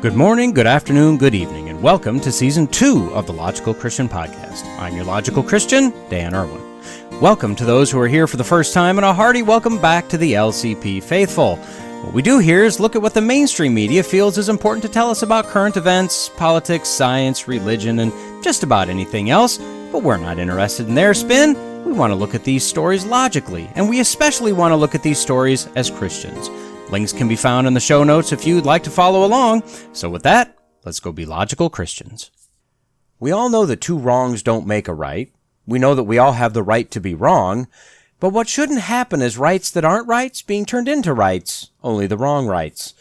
Good morning, good afternoon, good evening, and welcome to Season 2 of the Logical Christian Podcast. I'm your Logical Christian, Dan Irwin. Welcome to those who are here for the first time, and a hearty welcome back to the LCP faithful. What we do here is look at what the mainstream media feels is important to tell us about current events, politics, science, religion, and just about anything else, but we're not interested in their spin. We want to look at these stories logically, and we especially want to look at these stories as Christians. Links can be found in the show notes if you'd like to follow along. So with that, let's go be logical Christians. We all know that two wrongs don't make a right. We know that we all have the right to be wrong. But what shouldn't happen is rights that aren't rights being turned into rights, only the wrong rights.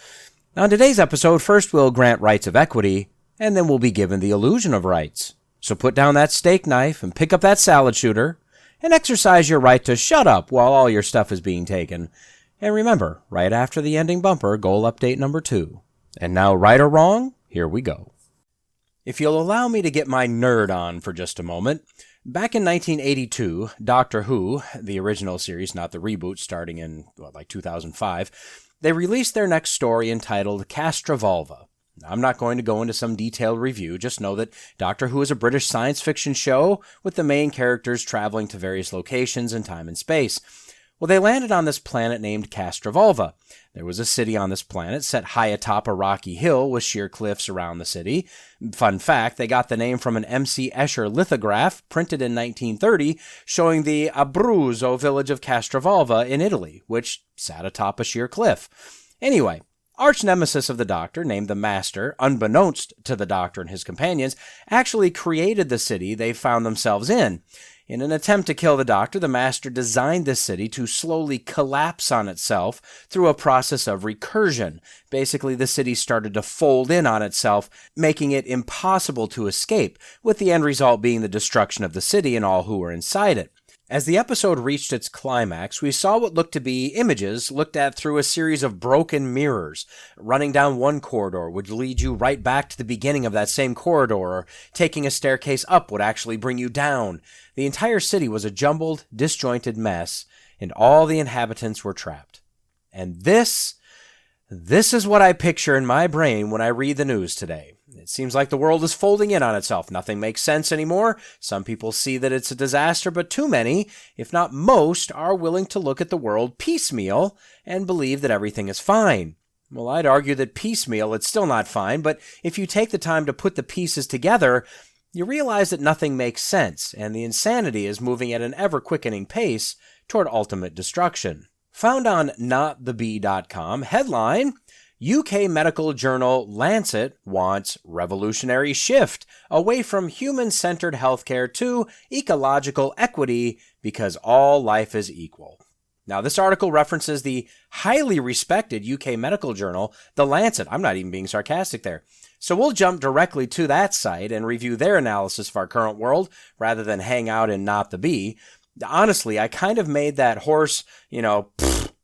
Now in today's episode, first we'll grant rights of equity, and then we'll be given the illusion of rights. So put down that steak knife and pick up that salad shooter, and exercise your right to shut up while all your stuff is being taken. And remember, right after the ending bumper, goal update number 2. And now, right or wrong, here we go. If you'll allow me to get my nerd on for just a moment, back in 1982, Doctor Who, the original series, not the reboot starting in, 2005, they released their next story entitled Castrovalva. I'm not going to go into some detailed review, just know that Doctor Who is a British science fiction show with the main characters traveling to various locations in time and space. Well, they landed on this planet named Castrovalva. There was a city on this planet set high atop a rocky hill with sheer cliffs around the city. Fun fact, they got the name from an M.C. Escher lithograph printed in 1930 showing the Abruzzo village of Castrovalva in Italy, which sat atop a sheer cliff. Anyway, arch nemesis of the Doctor, named the Master, unbeknownst to the Doctor and his companions, actually created the city they found themselves in. In an attempt to kill the Doctor, the Master designed this city to slowly collapse on itself through a process of recursion. Basically, the city started to fold in on itself, making it impossible to escape, with the end result being the destruction of the city and all who were inside it. As the episode reached its climax, we saw what looked to be images looked at through a series of broken mirrors. Running down one corridor would lead you right back to the beginning of that same corridor, or taking a staircase up would actually bring you down. The entire city was a jumbled, disjointed mess, and all the inhabitants were trapped. And this is what I picture in my brain when I read the news today. It seems like the world is folding in on itself. Nothing makes sense anymore. Some people see that it's a disaster, but too many, if not most, are willing to look at the world piecemeal and believe that everything is fine. Well, I'd argue that piecemeal, it's still not fine, but if you take the time to put the pieces together, you realize that nothing makes sense, and the insanity is moving at an ever-quickening pace toward ultimate destruction. Found on notthebee.com, headline, UK medical journal Lancet wants revolutionary shift away from human-centered healthcare to ecological equity because all life is equal. Now, this article references the highly respected UK medical journal, The Lancet. I'm not even being sarcastic there. So we'll jump directly to that site and review their analysis of our current world rather than hang out in Not the Bee. Honestly, I kind of made that hoarse,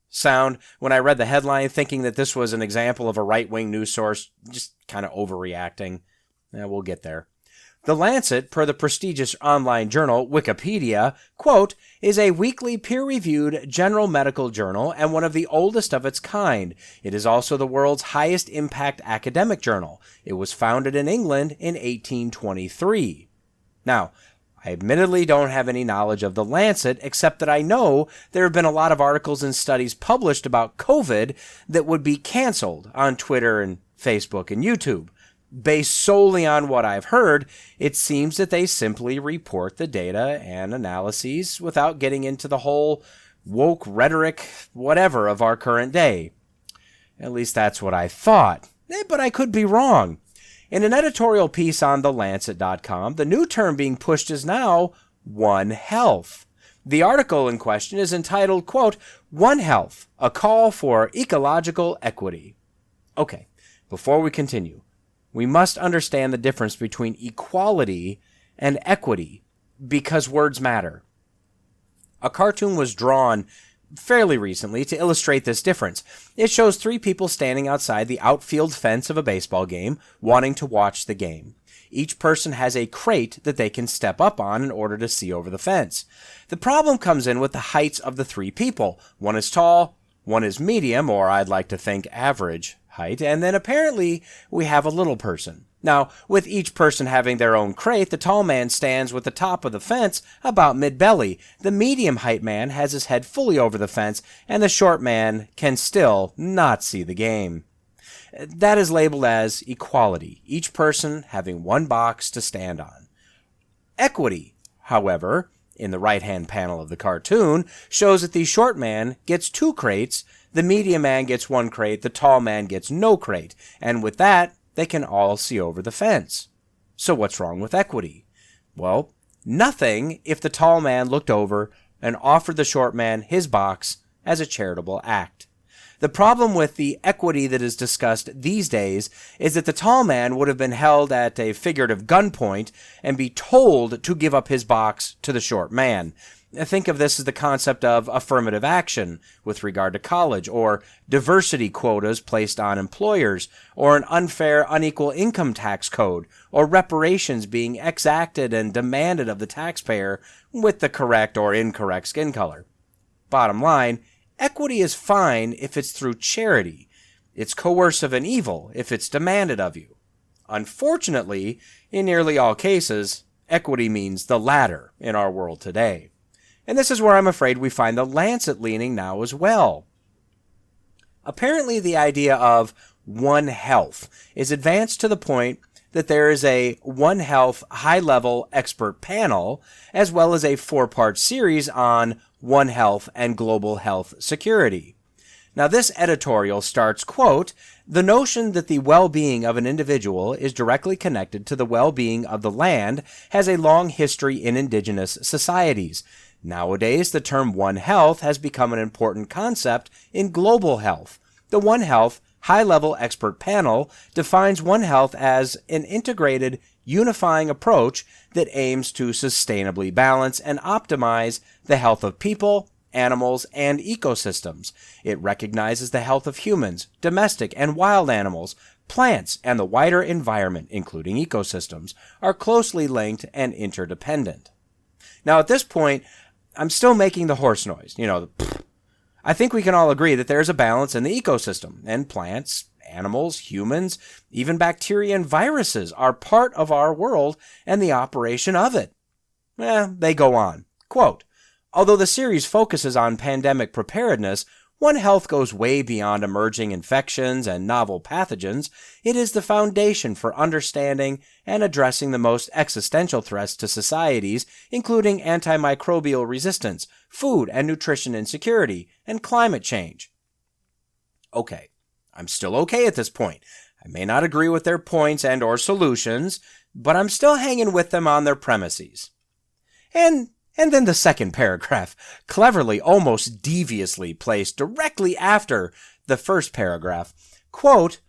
sound when I read the headline, thinking that this was an example of a right-wing news source just kind of overreacting. We'll get there. The Lancet, per the prestigious online journal Wikipedia, quote, is a weekly peer-reviewed general medical journal and one of the oldest of its kind. It is also the world's highest impact academic journal. It was founded in England in 1823. Now, I admittedly don't have any knowledge of The Lancet, except that I know there have been a lot of articles and studies published about COVID that would be canceled on Twitter and Facebook and YouTube. Based solely on what I've heard, it seems that they simply report the data and analyses without getting into the whole woke rhetoric, whatever, of our current day. At least that's what I thought, but I could be wrong. In an editorial piece on thelancet.com, the new term being pushed is now One Health. The article in question is entitled, quote, One Health, a call for ecological equity. Okay, before we continue, we must understand the difference between equality and equity, because words matter. A cartoon was drawn fairly recently to illustrate this difference. It shows 3 people standing outside the outfield fence of a baseball game, wanting to watch the game. Each person has a crate that they can step up on in order to see over the fence. The problem comes in with the heights of the 3 people. One is tall, one is medium, or I'd like to think average height, and then apparently we have a little person. Now, with each person having their own crate, the tall man stands with the top of the fence about mid-belly. The medium height man has his head fully over the fence, and the short man can still not see the game. That is labeled as equality, each person having one box to stand on. Equity, however, in the right-hand panel of the cartoon, shows that the short man gets 2 crates, the medium man gets 1 crate, the tall man gets no crate, and with that, they can all see over the fence. So what's wrong with equity? Well, nothing if the tall man looked over and offered the short man his box as a charitable act. The problem with the equity that is discussed these days is that the tall man would have been held at a figurative gunpoint and be told to give up his box to the short man. Think of this as the concept of affirmative action with regard to college, or diversity quotas placed on employers, or an unfair, unequal income tax code, or reparations being exacted and demanded of the taxpayer with the correct or incorrect skin color. Bottom line, equity is fine if it's through charity. It's coercive and evil if it's demanded of you. Unfortunately, in nearly all cases, equity means the latter in our world today. And this is where I'm afraid we find the Lancet leaning now as well. Apparently, the idea of One Health is advanced to the point that there is a One Health high-level expert panel, as well as a 4-part series on One Health and global health security. Now, this editorial starts, quote, "The notion that the well-being of an individual is directly connected to the well-being of the land has a long history in indigenous societies. Nowadays, the term One Health has become an important concept in global health. The One Health high-level expert panel defines One Health as an integrated, unifying approach that aims to sustainably balance and optimize the health of people, animals, and ecosystems. It recognizes the health of humans, domestic and wild animals, plants, and the wider environment, including ecosystems, are closely linked and interdependent." Now, at this point, I'm still making the horse noise. I think we can all agree that there's a balance in the ecosystem, and plants, animals, humans, even bacteria and viruses are part of our world and the operation of it. They go on. Quote, "Although the series focuses on pandemic preparedness, One Health goes way beyond emerging infections and novel pathogens. It is the foundation for understanding and addressing the most existential threats to societies, including antimicrobial resistance, food and nutrition insecurity, and climate change." Okay, I'm still okay at this point. I may not agree with their points and or solutions, but I'm still hanging with them on their premises. And then the second paragraph, cleverly, almost deviously placed directly after the first paragraph, quote,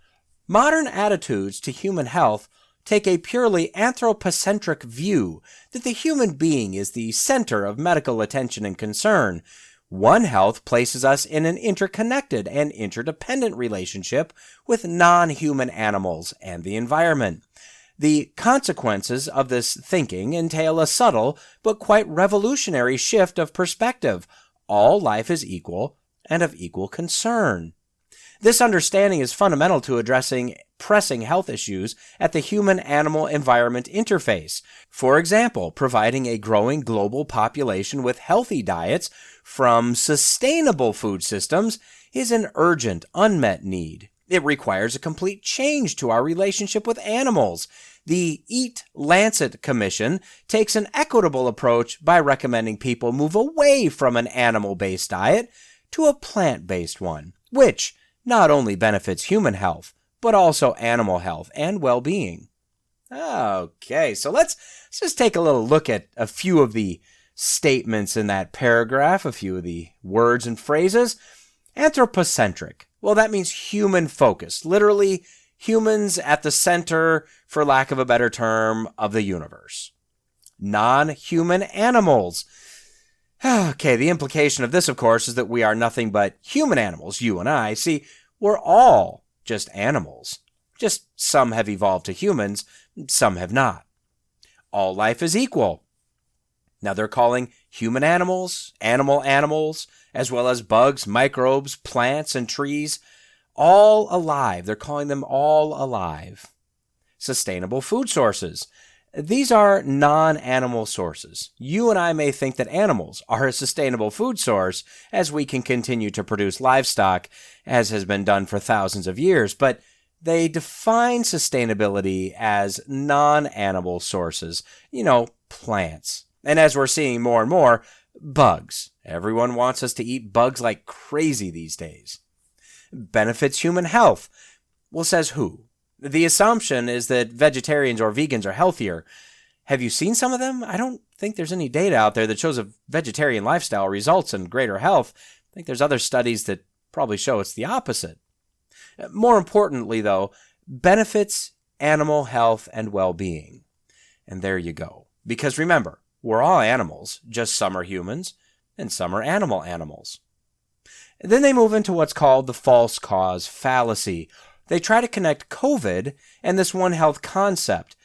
"Modern attitudes to human health take a purely anthropocentric view that the human being is the center of medical attention and concern. One Health places us in an interconnected and interdependent relationship with non-human animals and the environment. The consequences of this thinking entail a subtle but quite revolutionary shift of perspective. All life is equal and of equal concern. This understanding is fundamental to addressing pressing health issues at the human-animal-environment interface. For example, providing a growing global population with healthy diets from sustainable food systems is an urgent, unmet need. It requires a complete change to our relationship with animals. The Eat Lancet Commission takes an equitable approach by recommending people move away from an animal-based diet to a plant-based one, which not only benefits human health, but also animal health and well-being." Okay, so let's just take a little look at a few of the statements in that paragraph, a few of the words and phrases. Anthropocentric. Well, that means human-focused, literally humans at the center, for lack of a better term, of the universe. Non-human animals. Okay, the implication of this, of course, is that we are nothing but human animals, you and I. See, we're all just animals. Just some have evolved to humans, some have not. All life is equal. Now they're calling human animals, animals, as well as bugs, microbes, plants, and trees, all alive. They're calling them all alive. Sustainable food sources. These are non-animal sources. You and I may think that animals are a sustainable food source as we can continue to produce livestock, as has been done for thousands of years, but they define sustainability as non-animal sources, plants. And as we're seeing more and more, bugs. Everyone wants us to eat bugs like crazy these days. Benefits human health. Well, says who? The assumption is that vegetarians or vegans are healthier. Have you seen some of them? I don't think there's any data out there that shows a vegetarian lifestyle results in greater health. I think there's other studies that probably show it's the opposite. More importantly, though, benefits animal health and well-being. And there you go. Because remember, we're all animals, just some are humans and some are animals. Then they move into what's called the false cause fallacy. They try to connect COVID and this One Health concept,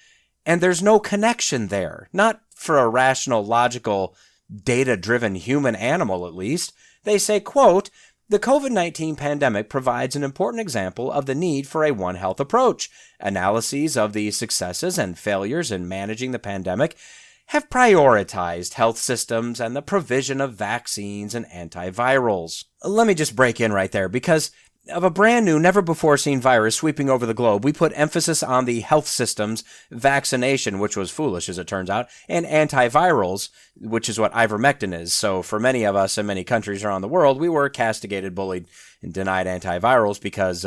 and there's no connection there. Not for a rational, logical, data-driven human animal, at least. They say, quote, "The COVID-19 pandemic provides an important example of the need for a One Health approach. Analyses of the successes and failures in managing the pandemic have prioritized health systems and the provision of vaccines and antivirals." Let me just break in right there, because of a brand new, never-before-seen virus sweeping over the globe, we put emphasis on the health systems, vaccination, which was foolish as it turns out, and antivirals, which is what ivermectin is. So for many of us in many countries around the world, we were castigated, bullied, and denied antivirals because,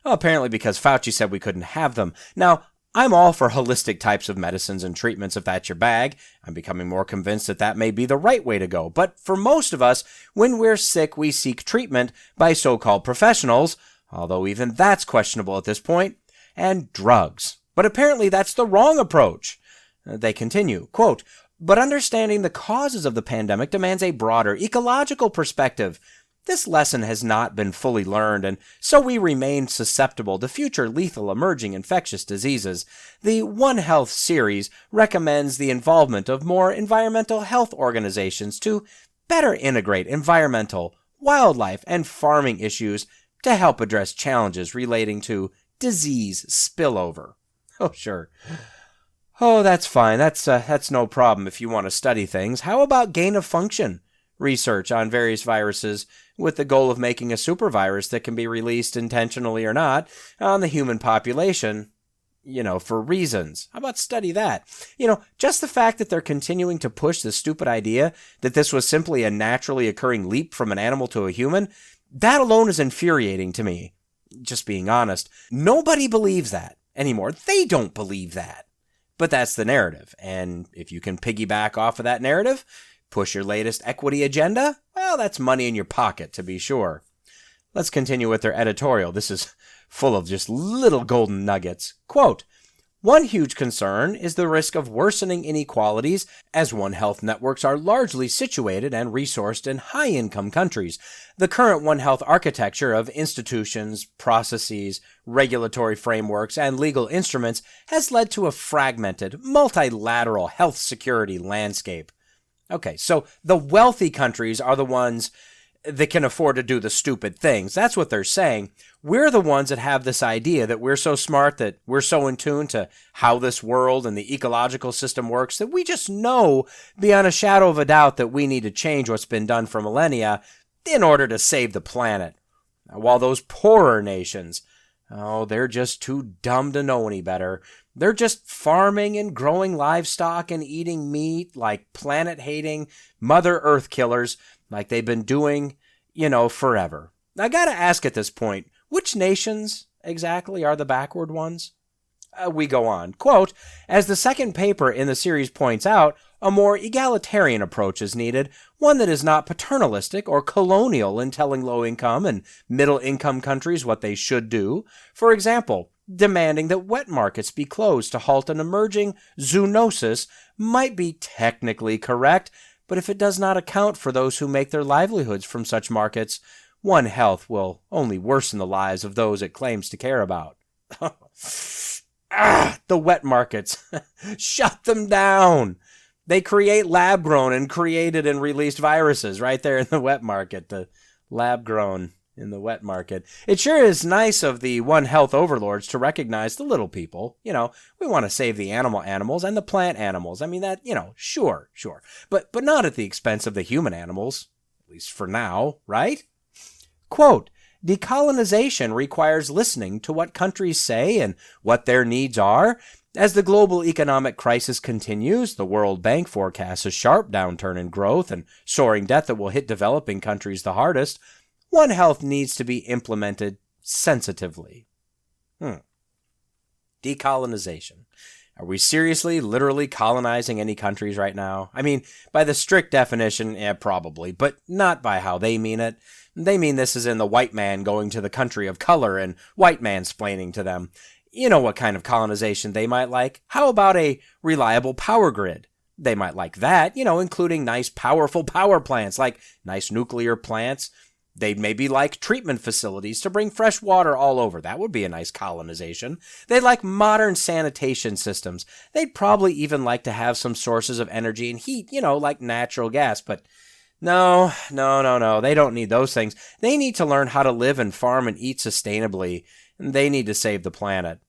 apparently because Fauci said we couldn't have them. Now, I'm all for holistic types of medicines and treatments if that's your bag. I'm becoming more convinced that that may be the right way to go. But for most of us, when we're sick, we seek treatment by so-called professionals, although even that's questionable at this point, and drugs. But apparently that's the wrong approach. They continue, quote, "But understanding the causes of the pandemic demands a broader ecological perspective. This lesson has not been fully learned, and so we remain susceptible to future lethal emerging infectious diseases. The One Health series recommends the involvement of more environmental health organizations to better integrate environmental, wildlife, and farming issues to help address challenges relating to disease spillover." Oh, sure. Oh, that's fine. That's no problem if you want to study things. How about gain of function research on various viruses with the goal of making a supervirus that can be released intentionally or not on the human population, for reasons? How about study that? Just the fact that they're continuing to push the stupid idea that this was simply a naturally occurring leap from an animal to a human, that alone is infuriating to me. Just being honest. Nobody believes that anymore. They don't believe that. But that's the narrative. And if you can piggyback off of that narrative, push your latest equity agenda, well, that's money in your pocket, to be sure. Let's continue with their editorial. This is full of just little golden nuggets. Quote, "One huge concern is the risk of worsening inequalities as One Health networks are largely situated and resourced in high-income countries. The current One Health architecture of institutions, processes, regulatory frameworks, and legal instruments has led to a fragmented, multilateral health security landscape." Okay, so the wealthy countries are the ones that can afford to do the stupid things. That's what they're saying. We're the ones that have this idea that we're so smart, that we're so in tune to how this world and the ecological system works, that we just know beyond a shadow of a doubt that we need to change what's been done for millennia in order to save the planet. While those poorer nations, they're just too dumb to know any better. They're just farming and growing livestock and eating meat like planet-hating Mother Earth killers like they've been doing, forever. I gotta ask at this point, which nations exactly are the backward ones? We go on. Quote, "As the second paper in the series points out, a more egalitarian approach is needed, one that is not paternalistic or colonial in telling low-income and middle-income countries what they should do. For example, demanding that wet markets be closed to halt an emerging zoonosis might be technically correct, but if it does not account for those who make their livelihoods from such markets, One Health will only worsen the lives of those it claims to care about." The wet markets. Shut them down. They create lab-grown and created and released viruses right there in the wet market. The lab-grown in the wet market. It sure is nice of the One Health overlords to recognize the little people. We want to save the animals and the plant animals. I mean, that, sure. But not at the expense of the human animals, at least for now, right? Quote, decolonization requires listening to what countries say and what their needs are. As the global economic crisis continues, the World Bank forecasts a sharp downturn in growth and soaring debt that will hit developing countries the hardest. One Health needs to be implemented sensitively. Decolonization. Are we seriously, literally colonizing any countries right now? I mean, by the strict definition, probably, but not by how they mean it. They mean this is in the white man going to the country of color and white mansplaining to them. You know what kind of colonization they might like? How about a reliable power grid? They might like that, including nice, powerful power plants, like nice nuclear plants. They'd maybe like treatment facilities to bring fresh water all over. That would be a nice colonization. They'd like modern sanitation systems. They'd probably even like to have some sources of energy and heat, like natural gas. But no. They don't need those things. They need to learn how to live and farm and eat sustainably. They need to save the planet.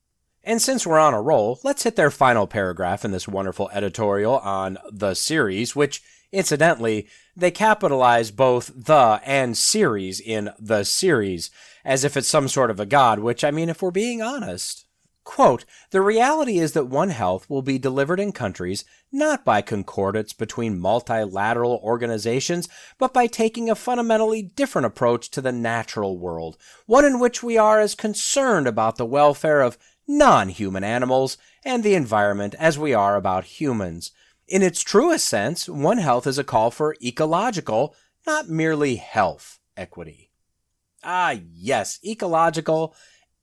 And since we're on a roll, let's hit their final paragraph in this wonderful editorial on the series, which, incidentally, they capitalize both the and series in the series, as if it's some sort of a god, which, if we're being honest. Quote, the reality is that One Health will be delivered in countries not by concordance between multilateral organizations, but by taking a fundamentally different approach to the natural world, one in which we are as concerned about the welfare of non-human animals and the environment as we are about humans. In its truest sense, One Health is a call for ecological, not merely health equity. Ah, yes, ecological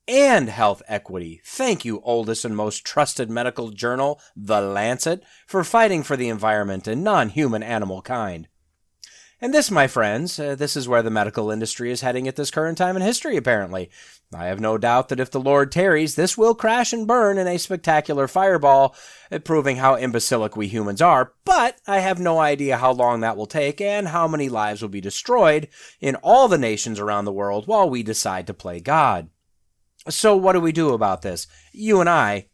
and health equity. Thank you, oldest and most trusted medical journal, The Lancet, for fighting for the environment and non-human animal kind. And this, my friends, this is where the medical industry is heading at this current time in history, apparently. I have no doubt that if the Lord tarries, this will crash and burn in a spectacular fireball, proving how imbecilic we humans are, but I have no idea how long that will take and how many lives will be destroyed in all the nations around the world while we decide to play God. So what do we do about this? You and I,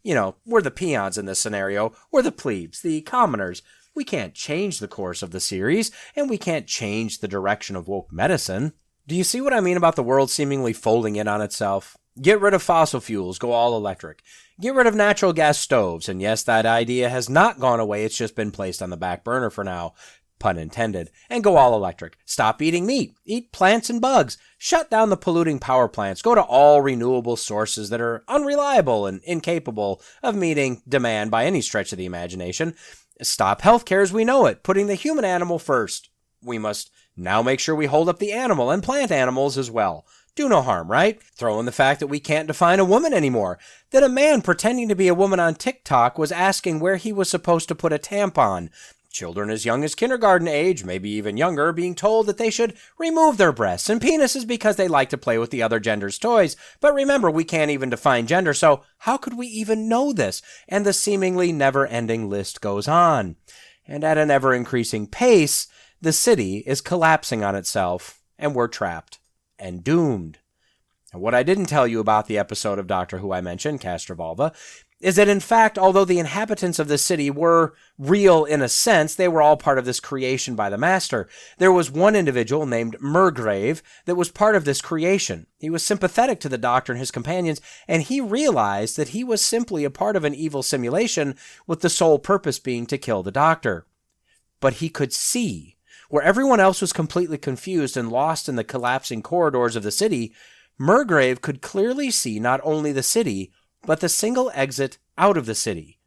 we're the peons in this scenario. We're the plebes, the commoners. We can't change the course of the series, and we can't change the direction of woke medicine. Do you see what I mean about the world seemingly folding in on itself? Get rid of fossil fuels, go all electric. Get rid of natural gas stoves, and yes, that idea has not gone away, it's just been placed on the back burner for now. Pun intended. And go all electric. Stop eating meat. Eat plants and bugs. Shut down the polluting power plants. Go to all renewable sources that are unreliable and incapable of meeting demand by any stretch of the imagination. Stop healthcare as we know it, putting the human animal first. We must now make sure we hold up the animal and plant animals as well. Do no harm, right? Throw in the fact that we can't define a woman anymore. That a man pretending to be a woman on TikTok was asking where he was supposed to put a tampon. Children as young as kindergarten age, maybe even younger, being told that they should remove their breasts and penises because they like to play with the other gender's toys. But remember, we can't even define gender, so how could we even know this? And the seemingly never-ending list goes on. And at an ever-increasing pace, the city is collapsing on itself, and we're trapped and doomed. And what I didn't tell you about the episode of Doctor Who I mentioned, Castrovalva, is that in fact, although the inhabitants of the city were real in a sense, they were all part of this creation by the Master. There was one individual named Murgrave that was part of this creation. He was sympathetic to the Doctor and his companions, and he realized that he was simply a part of an evil simulation with the sole purpose being to kill the Doctor. But he could see. Where everyone else was completely confused and lost in the collapsing corridors of the city, Murgrave could clearly see not only the city, but the single exit out of the city.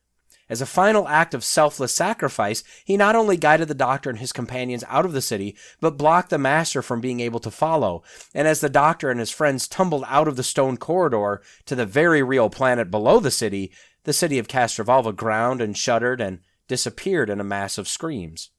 As a final act of selfless sacrifice, he not only guided the Doctor and his companions out of the city, but blocked the Master from being able to follow. And as the Doctor and his friends tumbled out of the stone corridor to the very real planet below the city of Castrovalva ground and shuddered and disappeared in a mass of screams.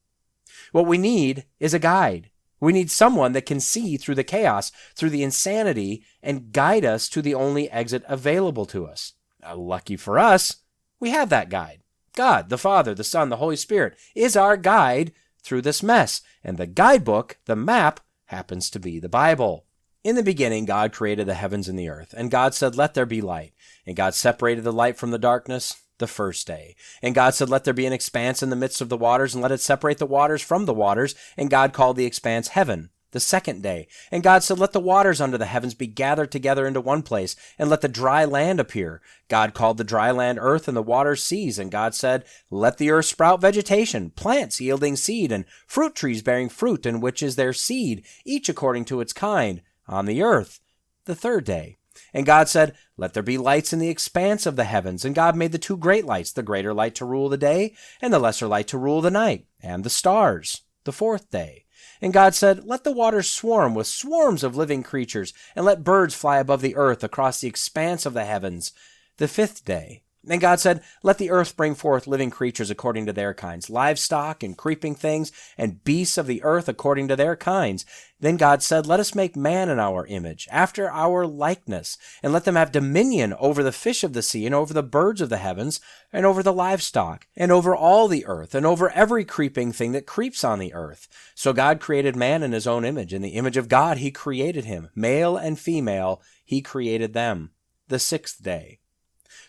What we need is a guide. We need someone that can see through the chaos, through the insanity, and guide us to the only exit available to us. Lucky for us, we have that guide. God, the Father, the Son, the Holy Spirit, is our guide through this mess. And the guidebook, the map, happens to be the Bible. In the beginning, God created the heavens and the earth, and God said, "Let there be light." And God separated the light from the darkness the first day. And God said, "Let there be an expanse in the midst of the waters, and let it separate the waters from the waters." And God called the expanse heaven the second day. And God said, "Let the waters under the heavens be gathered together into one place, and let the dry land appear." God called the dry land earth, and the waters seas. And God said, "Let the earth sprout vegetation, plants yielding seed, and fruit trees bearing fruit, in which is their seed, each according to its kind, on the earth." The third day. And God said, "Let there be lights in the expanse of the heavens." And God made the two great lights, the greater light to rule the day, and the lesser light to rule the night, and the stars. The fourth day. And God said, "Let the waters swarm with swarms of living creatures, and let birds fly above the earth across the expanse of the heavens." The fifth day. And God said, "Let the earth bring forth living creatures according to their kinds, livestock and creeping things, and beasts of the earth according to their kinds." Then God said, "Let us make man in our image, after our likeness, and let them have dominion over the fish of the sea, and over the birds of the heavens, and over the livestock, and over all the earth, and over every creeping thing that creeps on the earth." So God created man in his own image. In the image of God he created him. Male and female he created them. The sixth day.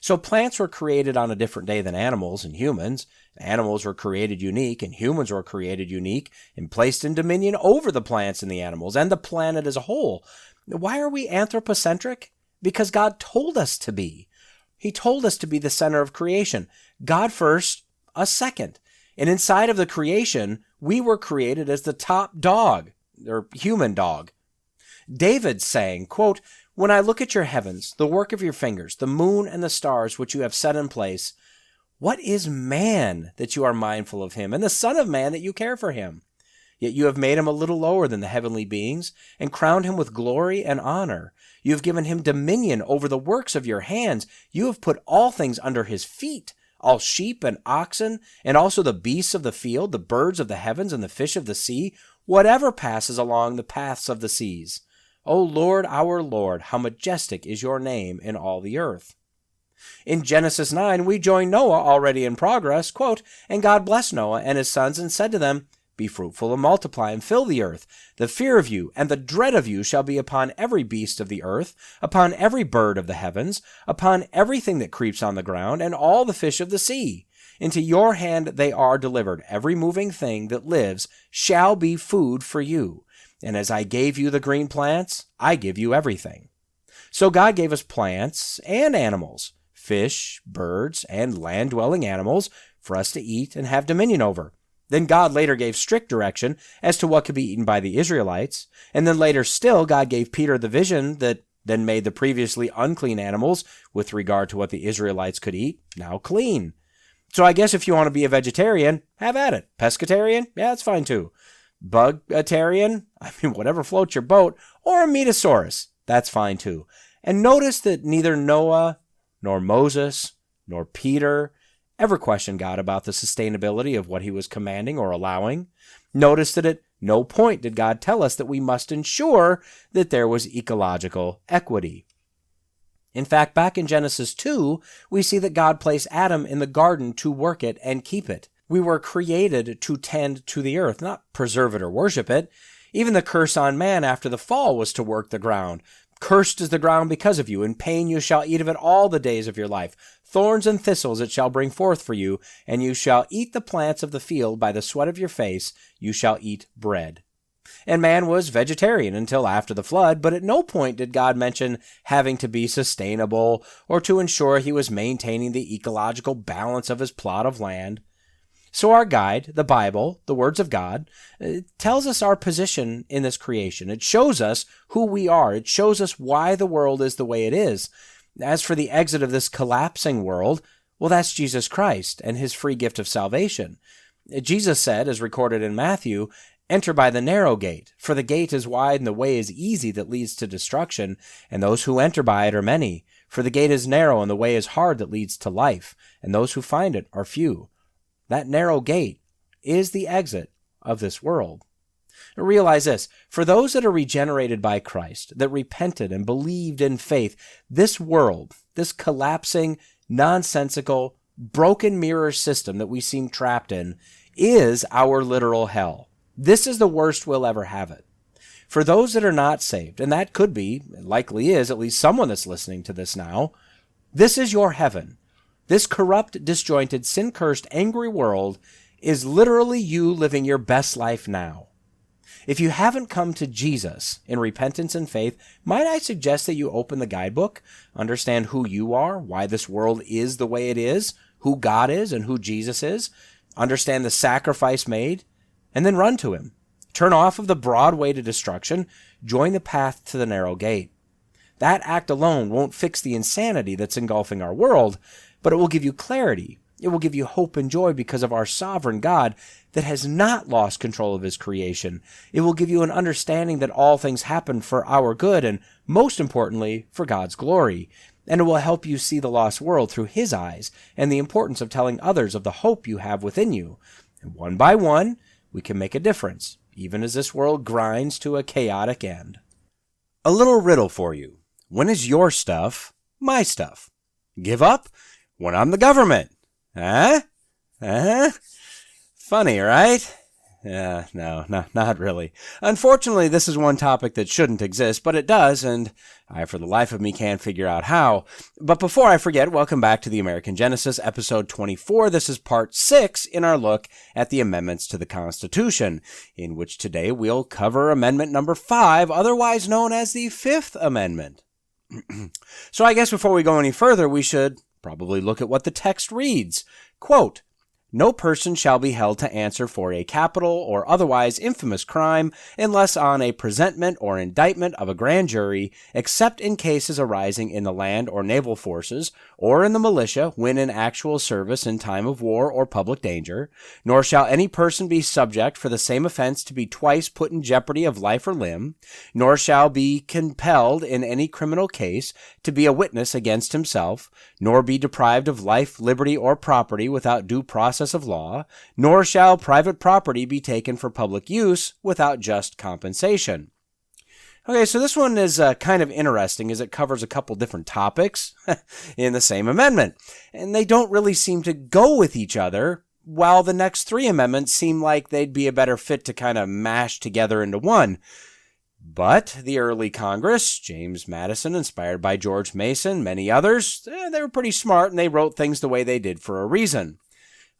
So plants were created on a different day than animals and humans. Animals were created unique, and humans were created unique and placed in dominion over the plants and the animals and the planet as a whole. Why are we anthropocentric? Because God told us to be. He told us to be the center of creation. God first, us second. And inside of the creation, we were created as the top dog, or human dog. David sang, quote, "When I look at your heavens, the work of your fingers, the moon and the stars which you have set in place, what is man that you are mindful of him, and the son of man that you care for him? Yet you have made him a little lower than the heavenly beings, and crowned him with glory and honor. You have given him dominion over the works of your hands. You have put all things under his feet, all sheep and oxen, and also the beasts of the field, the birds of the heavens, and the fish of the sea, whatever passes along the paths of the seas. O Lord, our Lord, how majestic is your name in all the earth." In Genesis 9, we join Noah already in progress, quote, "And God blessed Noah and his sons and said to them, Be fruitful and multiply and fill the earth. The fear of you and the dread of you shall be upon every beast of the earth, upon every bird of the heavens, upon everything that creeps on the ground, and all the fish of the sea. Into your hand they are delivered. Every moving thing that lives shall be food for you. And as I gave you the green plants, I give you everything." So God gave us plants and animals, fish, birds, and land-dwelling animals for us to eat and have dominion over. Then God later gave strict direction as to what could be eaten by the Israelites. And then later still, God gave Peter the vision that then made the previously unclean animals, with regard to what the Israelites could eat, now clean. So I guess if you want to be a vegetarian, have at it. Pescatarian? Yeah, that's fine too. Bug-atarian? I mean, whatever floats your boat. Or a metasaurus? That's fine too. And notice that neither Noah, nor Moses, nor Peter ever questioned God about the sustainability of what he was commanding or allowing. Notice that at no point did God tell us that we must ensure that there was ecological equity. In fact, back in Genesis 2, we see that God placed Adam in the garden to work it and keep it. We were created to tend to the earth, not preserve it or worship it. Even the curse on man after the fall was to work the ground. "Cursed is the ground because of you. In pain you shall eat of it all the days of your life. Thorns and thistles it shall bring forth for you, and you shall eat the plants of the field. By the sweat of your face you shall eat bread." And man was vegetarian until after the flood, but at no point did God mention having to be sustainable or to ensure he was maintaining the ecological balance of his plot of land. So our guide, the Bible, the words of God, tells us our position in this creation. It shows us who we are. It shows us why the world is the way it is. As for the exit of this collapsing world, well, that's Jesus Christ and his free gift of salvation. Jesus said, as recorded in Matthew, "Enter by the narrow gate, for the gate is wide and the way is easy that leads to destruction, and those who enter by it are many. For the gate is narrow and the way is hard that leads to life, and those who find it are few." That narrow gate is the exit of this world. Realize this, for those that are regenerated by Christ, that repented and believed in faith, this world, this collapsing, nonsensical, broken mirror system that we seem trapped in, is our literal hell. This is the worst we'll ever have it. For those that are not saved, and that could be, likely is, at least someone that's listening to this now, this is your heaven. This corrupt, disjointed, sin-cursed, angry world is literally you living your best life now. If you haven't come to Jesus in repentance and faith, might I suggest that you open the guidebook, understand who you are, why this world is the way it is, who God is and who Jesus is, understand the sacrifice made, and then run to him. Turn off of the broad way to destruction, join the path to the narrow gate. That act alone won't fix the insanity that's engulfing our world, but it will give you clarity. It will give you hope and joy because of our sovereign God that has not lost control of his creation. It will give you an understanding that all things happen for our good and, most importantly, for God's glory. And it will help you see the lost world through his eyes and the importance of telling others of the hope you have within you. And one by one, we can make a difference, even as this world grinds to a chaotic end. A little riddle for you. When is your stuff my stuff? Give up? When I'm the government. Huh? Funny, right? No, not really. Unfortunately, this is one topic that shouldn't exist, but it does, and I, for the life of me, can't figure out how. But before I forget, welcome back to the American Genesis, episode 24. This is part 6 in our look at the amendments to the Constitution, in which today we'll cover amendment number 5, otherwise known as the Fifth Amendment. So I guess before we go any further, we should probably look at what the text reads. Quote, "No person shall be held to answer for a capital or otherwise infamous crime unless on a presentment or indictment of a grand jury, except in cases arising in the land or naval forces, or in the militia when in actual service in time of war or public danger, nor shall any person be subject for the same offense to be twice put in jeopardy of life or limb, nor shall be compelled in any criminal case to be a witness against himself, nor be deprived of life, liberty, or property without due process of law, nor shall private property be taken for public use without just compensation." Okay, so this one is kind of interesting as it covers a couple different topics in the same amendment, and they don't really seem to go with each other, while the next 3 amendments seem like they'd be a better fit to kind of mash together into one. But the early Congress, James Madison, inspired by George Mason, many others, they were pretty smart and they wrote things the way they did for a reason.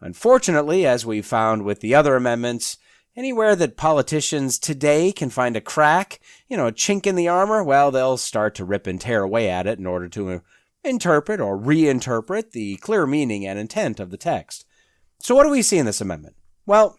Unfortunately, as we found with the other amendments, anywhere that politicians today can find a crack, a chink in the armor, well, they'll start to rip and tear away at it in order to interpret or reinterpret the clear meaning and intent of the text. So what do we see in this amendment? Well,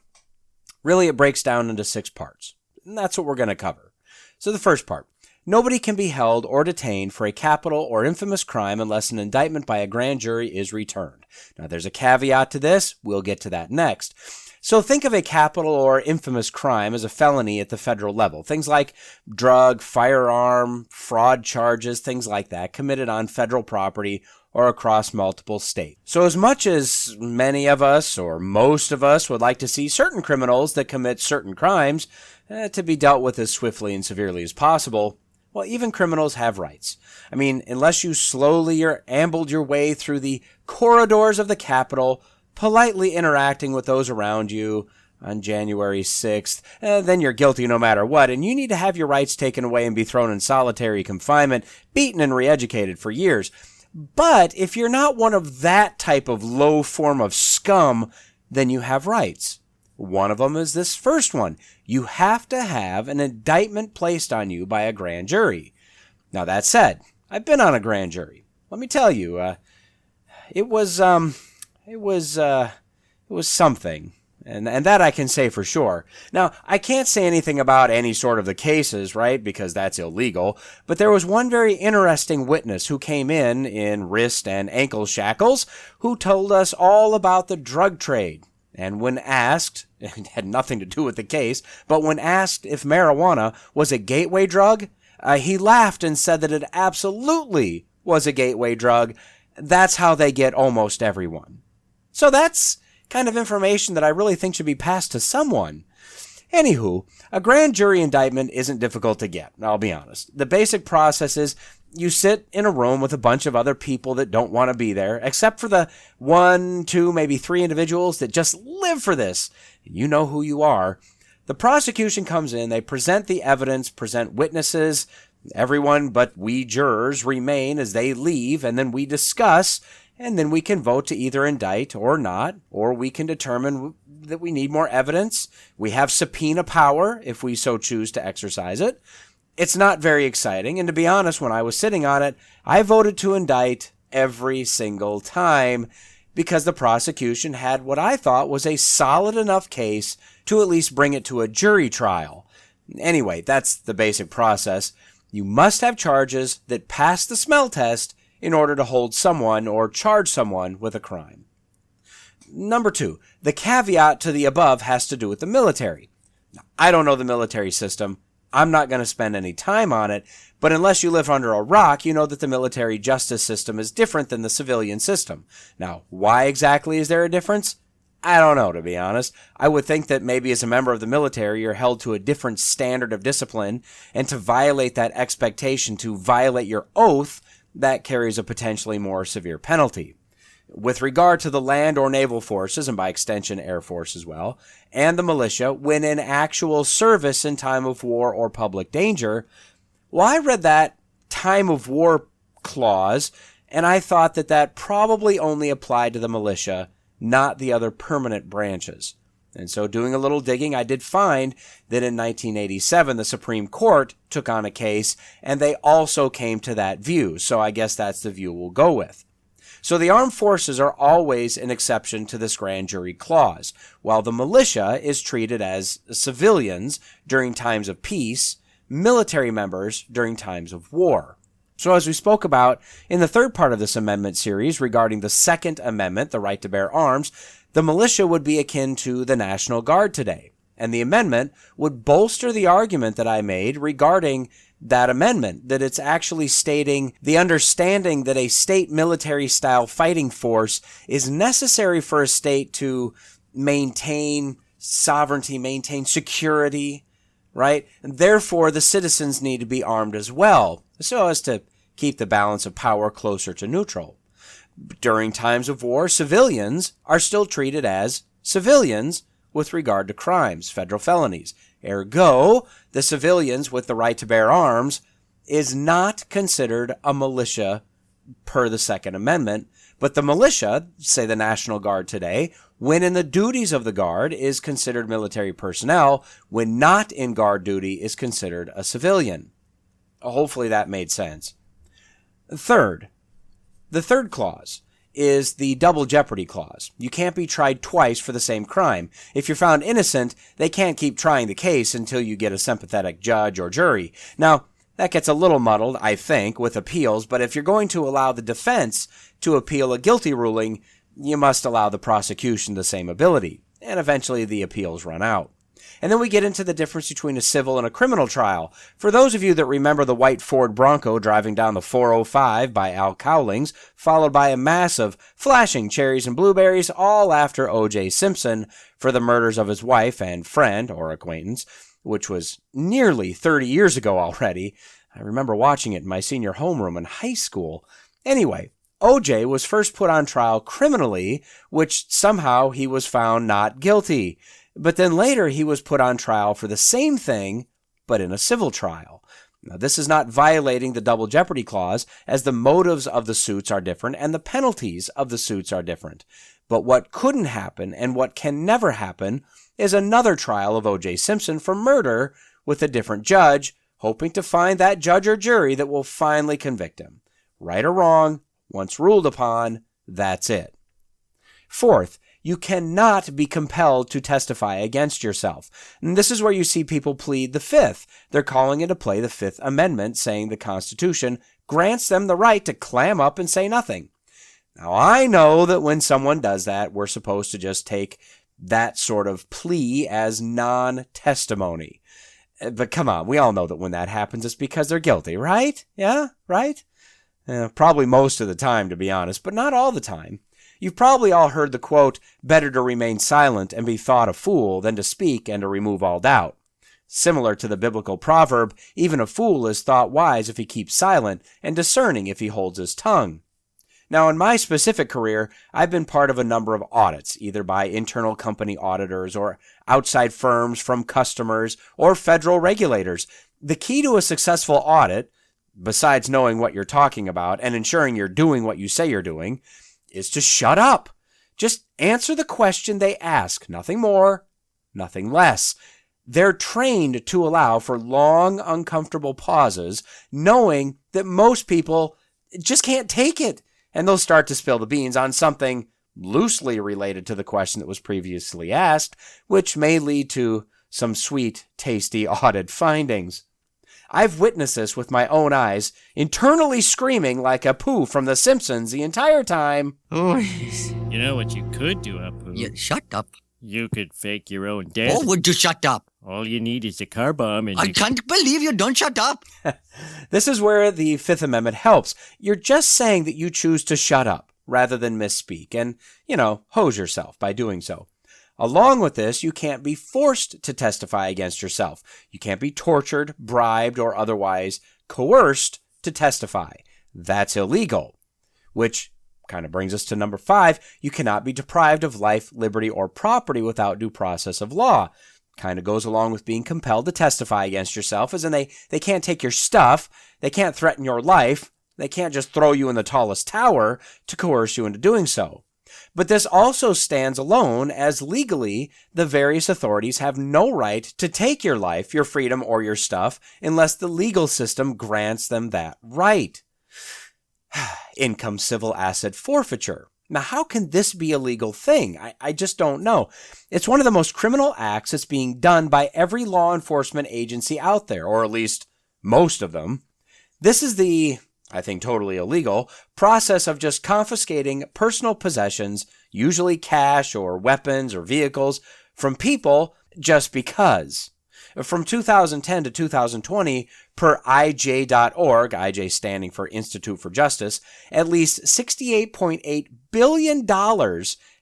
really it breaks down into 6 parts, and that's what we're going to cover. So the first part. Nobody can be held or detained for a capital or infamous crime unless an indictment by a grand jury is returned. Now, there's a caveat to this. We'll get to that next. So think of a capital or infamous crime as a felony at the federal level. Things like drug, firearm, fraud charges, things like that, committed on federal property or across multiple states. So as much as many of us, or most of us, would like to see certain criminals that commit certain crimes to be dealt with as swiftly and severely as possible, well, even criminals have rights. I mean, unless you slowly ambled your way through the corridors of the Capitol, politely interacting with those around you on January 6th, then you're guilty no matter what, and you need to have your rights taken away and be thrown in solitary confinement, beaten and re-educated for years. But if you're not one of that type of low form of scum, then you have rights. One of them is this first one. You have to have an indictment placed on you by a grand jury. Now, that said, I've been on a grand jury. Let me tell you, it was something. And that I can say for sure. Now, I can't say anything about any sort of the cases, right, because that's illegal, but there was one very interesting witness who came in wrist and ankle shackles, who told us all about the drug trade. And when asked, it had nothing to do with the case, but when asked if marijuana was a gateway drug, he laughed and said that it absolutely was a gateway drug. That's how they get almost everyone. So that's kind of information that I really think should be passed to someone. Anywho, a grand jury indictment isn't difficult to get, I'll be honest. The basic process is you sit in a room with a bunch of other people that don't want to be there, except for the 1, 2, maybe 3 individuals that just live for this. You know who you are. The prosecution comes in, they present the evidence, present witnesses, everyone but we jurors remain as they leave, and then we discuss, and then we can vote to either indict or not, or we can determine that we need more evidence. We have subpoena power if we so choose to exercise it. It's not very exciting, and to be honest, when I was sitting on it, I voted to indict every single time because the prosecution had what I thought was a solid enough case to at least bring it to a jury trial. Anyway, that's the basic process. You must have charges that pass the smell test in order to hold someone or charge someone with a crime. Number 2, the caveat to the above has to do with the military. Now, I don't know the military system. I'm not going to spend any time on it, but unless you live under a rock, you know that the military justice system is different than the civilian system. Now, why exactly is there a difference? I don't know, to be honest. I would think that maybe as a member of the military, you're held to a different standard of discipline, and to violate that expectation, to violate your oath, that carries a potentially more severe penalty. With regard to the land or naval forces, and by extension Air Force as well, and the militia, when in actual service in time of war or public danger, well, I read that time of war clause, and I thought that that probably only applied to the militia, not the other permanent branches. And so doing a little digging, I did find that in 1987, the Supreme Court took on a case, and they also came to that view. So I guess that's the view we'll go with. So the armed forces are always an exception to this grand jury clause, while the militia is treated as civilians during times of peace, military members during times of war. So as we spoke about in the third part of this amendment series regarding the Second Amendment, the right to bear arms, the militia would be akin to the National Guard today. And the amendment would bolster the argument that I made regarding that amendment, that it's actually stating the understanding that a state military-style fighting force is necessary for a state to maintain sovereignty, maintain security, right? And therefore, the citizens need to be armed as well, so as to keep the balance of power closer to neutral. During times of war, civilians are still treated as civilians with regard to crimes, federal felonies. Ergo, the civilians with the right to bear arms is not considered a militia per the Second Amendment, but the militia, say the National Guard today, when in the duties of the Guard is considered military personnel, when not in Guard duty is considered a civilian. Hopefully that made sense. Third, the third clause is the double jeopardy clause. You can't be tried twice for the same crime. If you're found innocent, they can't keep trying the case until you get a sympathetic judge or jury. Now, that gets a little muddled, I think, with appeals, but if you're going to allow the defense to appeal a guilty ruling, you must allow the prosecution the same ability, and eventually the appeals run out. And then we get into the difference between a civil and a criminal trial. For those of you that remember the white Ford Bronco driving down the 405 by Al Cowlings, followed by a mass of flashing cherries and blueberries, all after O.J. Simpson for the murders of his wife and friend, or acquaintance, which was nearly 30 years ago already. I remember watching it in my senior homeroom in high school. Anyway, O.J. was first put on trial criminally, which somehow he was found not guilty. But then later he was put on trial for the same thing, but in a civil trial. Now, this is not violating the double jeopardy clause, as the motives of the suits are different and the penalties of the suits are different. But what couldn't happen and what can never happen is another trial of O.J. Simpson for murder with a different judge, hoping to find that judge or jury that will finally convict him. Right or wrong, once ruled upon, that's it. Fourth, you cannot be compelled to testify against yourself. And this is where you see people plead the Fifth. They're calling into play the Fifth Amendment, saying the Constitution grants them the right to clam up and say nothing. Now, I know that when someone does that, we're supposed to just take that sort of plea as non-testimony. But come on, we all know that when that happens, it's because they're guilty, right? Yeah, right? Probably most of the time, to be honest, but not all the time. You've probably all heard the quote, "Better to remain silent and be thought a fool than to speak and to remove all doubt." Similar to the biblical proverb, even a fool is thought wise if he keeps silent and discerning if he holds his tongue. Now, in my specific career, I've been part of a number of audits, either by internal company auditors or outside firms from customers or federal regulators. The key to a successful audit, besides knowing what you're talking about and ensuring you're doing what you say you're doing, is to shut up. Just answer the question they ask. Nothing more, nothing less. They're trained to allow for long, uncomfortable pauses, knowing that most people just can't take it, and they'll start to spill the beans on something loosely related to the question that was previously asked, which may lead to some sweet, tasty audit findings. I've witnessed this with my own eyes, internally screaming like Apu from The Simpsons the entire time. Oh, You know what you could do, Apu? yeah, shut up. You could fake your own death. Oh, would you shut up? All you need is a car bomb and I can't believe you don't shut up. This is where the Fifth Amendment helps. You're just saying that you choose to shut up rather than misspeak and, hose yourself by doing so. Along with this, you can't be forced to testify against yourself. You can't be tortured, bribed, or otherwise coerced to testify. That's illegal. Which kind of brings us to number 5. You cannot be deprived of life, liberty, or property without due process of law. Kind of goes along with being compelled to testify against yourself, as in they can't take your stuff, they can't threaten your life, they can't just throw you in the tallest tower to coerce you into doing so. But this also stands alone, as legally the various authorities have no right to take your life, your freedom, or your stuff unless the legal system grants them that right. In comes civil asset forfeiture. Now, how can this be a legal thing? I just don't know. It's one of the most criminal acts that's being done by every law enforcement agency out there, or at least most of them. This is the, I think totally illegal, process of just confiscating personal possessions, usually cash or weapons or vehicles, from people just because. From 2010 to 2020, per IJ.org, IJ standing for Institute for Justice, at least $68.8 billion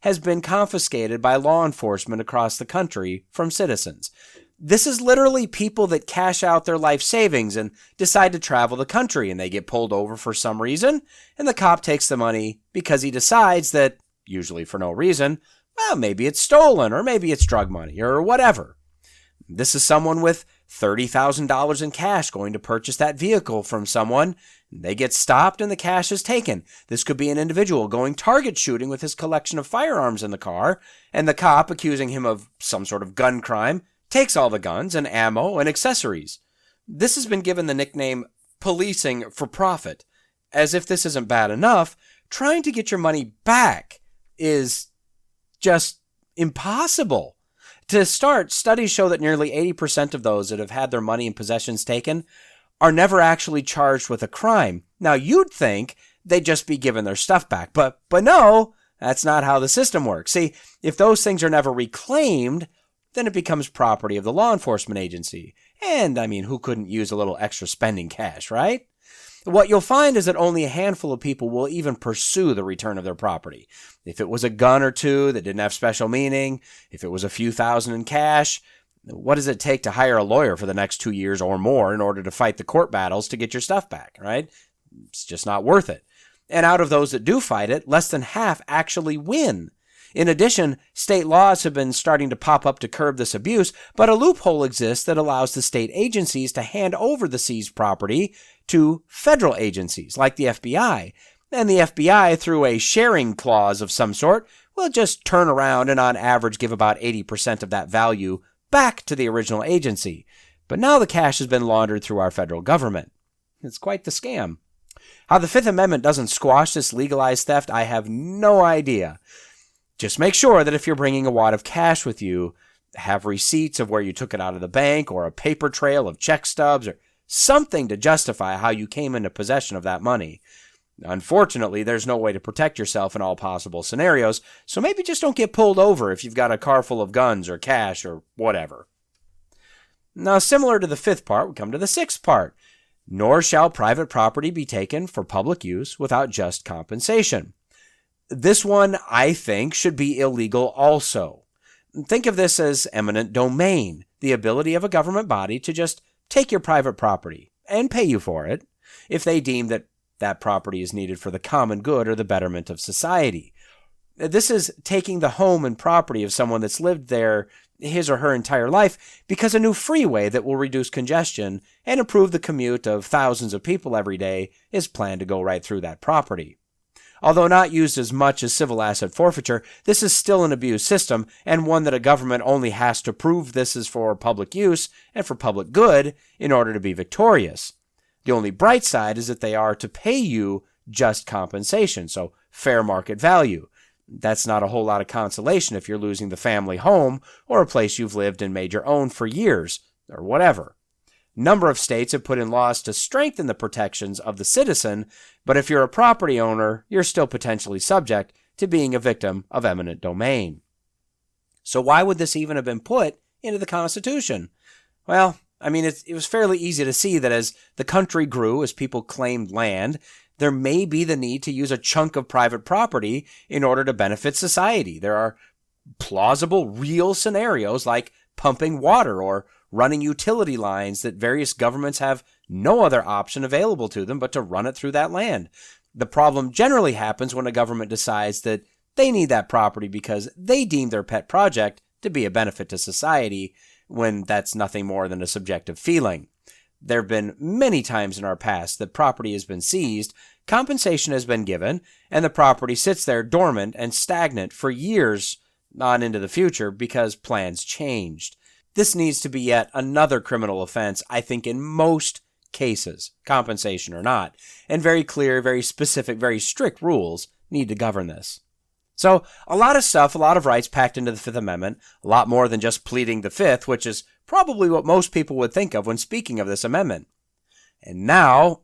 has been confiscated by law enforcement across the country from citizens. This is literally people that cash out their life savings and decide to travel the country, and they get pulled over for some reason, and the cop takes the money because he decides that, usually for no reason, well, maybe it's stolen, or maybe it's drug money, or whatever. This is someone with $30,000 in cash going to purchase that vehicle from someone. They get stopped and the cash is taken. This could be an individual going target shooting with his collection of firearms in the car, and the cop, accusing him of some sort of gun crime, takes all the guns and ammo and accessories. This has been given the nickname policing for profit. As if this isn't bad enough, trying to get your money back is just impossible. To start, studies show that nearly 80% of those that have had their money and possessions taken are never actually charged with a crime. Now, you'd think they'd just be given their stuff back, but no, that's not how the system works. See, if those things are never reclaimed, then it becomes property of the law enforcement agency. And, who couldn't use a little extra spending cash, right? What you'll find is that only a handful of people will even pursue the return of their property. If it was a gun or two that didn't have special meaning, if it was a few thousand in cash, what does it take to hire a lawyer for the next 2 years or more in order to fight the court battles to get your stuff back, right? It's just not worth it. And out of those that do fight it, less than half actually win. In addition, state laws have been starting to pop up to curb this abuse, but a loophole exists that allows the state agencies to hand over the seized property to federal agencies like the FBI. And the FBI, through a sharing clause of some sort, will just turn around and on average give about 80% of that value back to the original agency. But now the cash has been laundered through our federal government. It's quite the scam. How the Fifth Amendment doesn't squash this legalized theft, I have no idea. Just make sure that if you're bringing a wad of cash with you, have receipts of where you took it out of the bank, or a paper trail of check stubs, or something to justify how you came into possession of that money. Unfortunately, there's no way to protect yourself in all possible scenarios, so maybe just don't get pulled over if you've got a car full of guns or cash or whatever. Now, similar to the fifth part, we come to the sixth part. Nor shall private property be taken for public use without just compensation. This one, I think, should be illegal also. Think of this as eminent domain, the ability of a government body to just take your private property and pay you for it if they deem that that property is needed for the common good or the betterment of society. This is taking the home and property of someone that's lived there his or her entire life because a new freeway that will reduce congestion and improve the commute of thousands of people every day is planned to go right through that property. Although not used as much as civil asset forfeiture, this is still an abused system and one that a government only has to prove this is for public use and for public good in order to be victorious. The only bright side is that they are to pay you just compensation, so fair market value. That's not a whole lot of consolation if you're losing the family home or a place you've lived and made your own for years, or whatever. Number of states have put in laws to strengthen the protections of the citizen, but if you're a property owner, you're still potentially subject to being a victim of eminent domain. So why would this even have been put into the Constitution? Well, it was fairly easy to see that as the country grew, as people claimed land, there may be the need to use a chunk of private property in order to benefit society. There are plausible, real scenarios like pumping water or running utility lines that various governments have no other option available to them but to run it through that land. The problem generally happens when a government decides that they need that property because they deem their pet project to be a benefit to society, when that's nothing more than a subjective feeling. There have been many times in our past that property has been seized, compensation has been given, and the property sits there dormant and stagnant for years on into the future because plans changed. This needs to be yet another criminal offense, I think, in most cases, compensation or not, and very clear, very specific, very strict rules need to govern this. So, a lot of stuff, a lot of rights packed into the Fifth Amendment, a lot more than just pleading the Fifth, which is probably what most people would think of when speaking of this amendment. And now,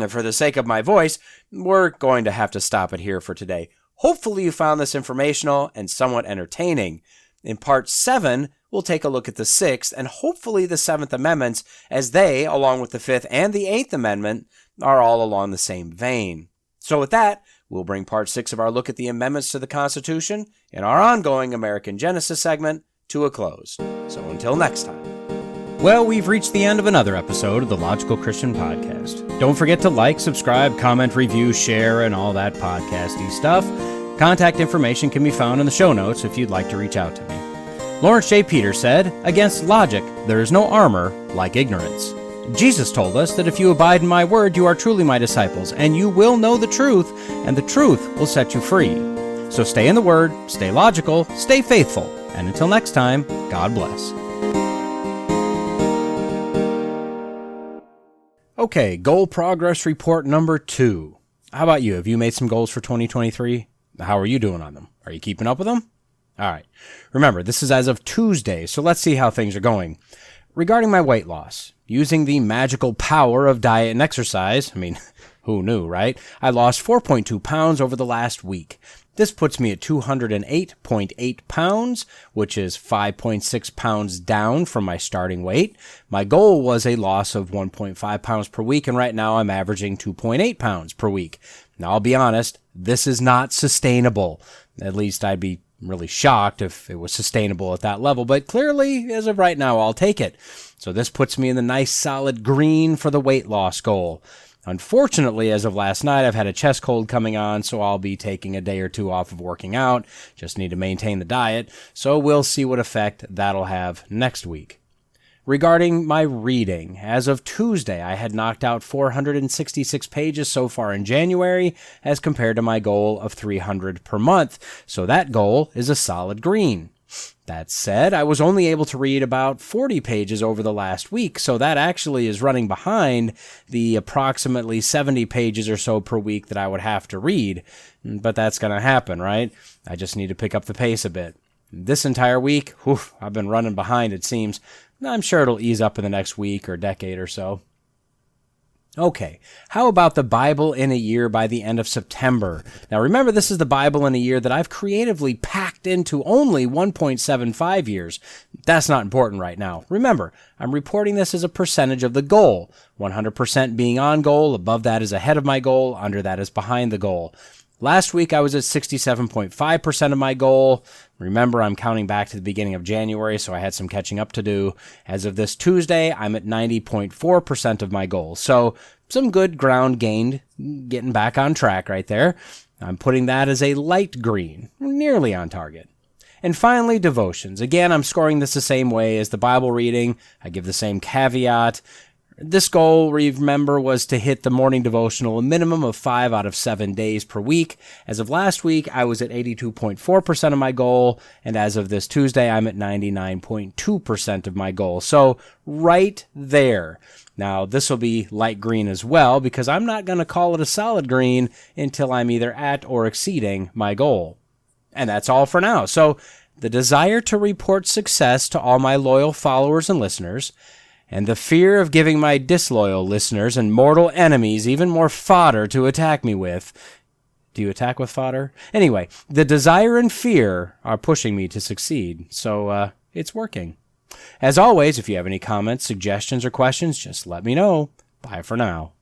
for the sake of my voice, we're going to have to stop it here for today. Hopefully you found this informational and somewhat entertaining. In Part 7, we'll take a look at the Sixth and hopefully the Seventh Amendments, as they, along with the Fifth and the Eighth Amendment, are all along the same vein. So with that, we'll bring Part 6 of our look at the amendments to the Constitution in our ongoing American Genesis segment to a close. So until next time. Well, we've reached the end of another episode of the Logical Christian Podcast. Don't forget to like, subscribe, comment, review, share, and all that podcasty stuff. Contact information can be found in the show notes if you'd like to reach out to me. Lawrence J. Peters said, "Against logic, there is no armor like ignorance." Jesus told us that if you abide in my word, you are truly my disciples, and you will know the truth, and the truth will set you free. So stay in the word, stay logical, stay faithful, and until next time, God bless. Okay, goal progress report number 2. How about you? Have you made some goals for 2023? How are you doing on them? Are you keeping up with them? All right. Remember, this is as of Tuesday, so let's see how things are going. Regarding my weight loss, using the magical power of diet and exercise, who knew, right? I lost 4.2 pounds over the last week. This puts me at 208.8 pounds, which is 5.6 pounds down from my starting weight. My goal was a loss of 1.5 pounds per week, and right now I'm averaging 2.8 pounds per week. Now, I'll be honest, this is not sustainable. At least I'd be really shocked if it was sustainable at that level, but clearly, as of right now, I'll take it. So this puts me in the nice solid green for the weight loss goal. Unfortunately, as of last night, I've had a chest cold coming on, so I'll be taking a day or two off of working out. Just need to maintain the diet, so we'll see what effect that'll have next week. Regarding my reading, as of Tuesday, I had knocked out 466 pages so far in January, as compared to my goal of 300 per month, so that goal is a solid green. That said, I was only able to read about 40 pages over the last week, so that actually is running behind the approximately 70 pages or so per week that I would have to read. But that's going to happen, right? I just need to pick up the pace a bit. This entire week, I've been running behind, it seems. I'm sure it'll ease up in the next week or decade or so. Okay, how about the Bible in a year by the end of September? Now remember, this is the Bible in a year that I've creatively packed into only 1.75 years. That's not important right now. Remember, I'm reporting this as a percentage of the goal. 100% being on goal, above that is ahead of my goal, under that is behind the goal. Last week, I was at 67.5% of my goal. Remember, I'm counting back to the beginning of January, so I had some catching up to do. As of this Tuesday, I'm at 90.4% of my goal. So some good ground gained, getting back on track right there. I'm putting that as a light green, nearly on target. And finally, devotions. Again, I'm scoring this the same way as the Bible reading. I give the same caveat. This goal, remember, was to hit the morning devotional a minimum of 5 out of 7 days per week. As of last week, I was at 82.4% of my goal, and as of this Tuesday, I'm at 99.2% of my goal. So, right there. Now, this will be light green as well, because I'm not going to call it a solid green until I'm either at or exceeding my goal. And that's all for now. So, the desire to report success to all my loyal followers and listeners, and the fear of giving my disloyal listeners and mortal enemies even more fodder to attack me with. Do you attack with fodder? Anyway, the desire and fear are pushing me to succeed, so it's working. As always, if you have any comments, suggestions, or questions, just let me know. Bye for now.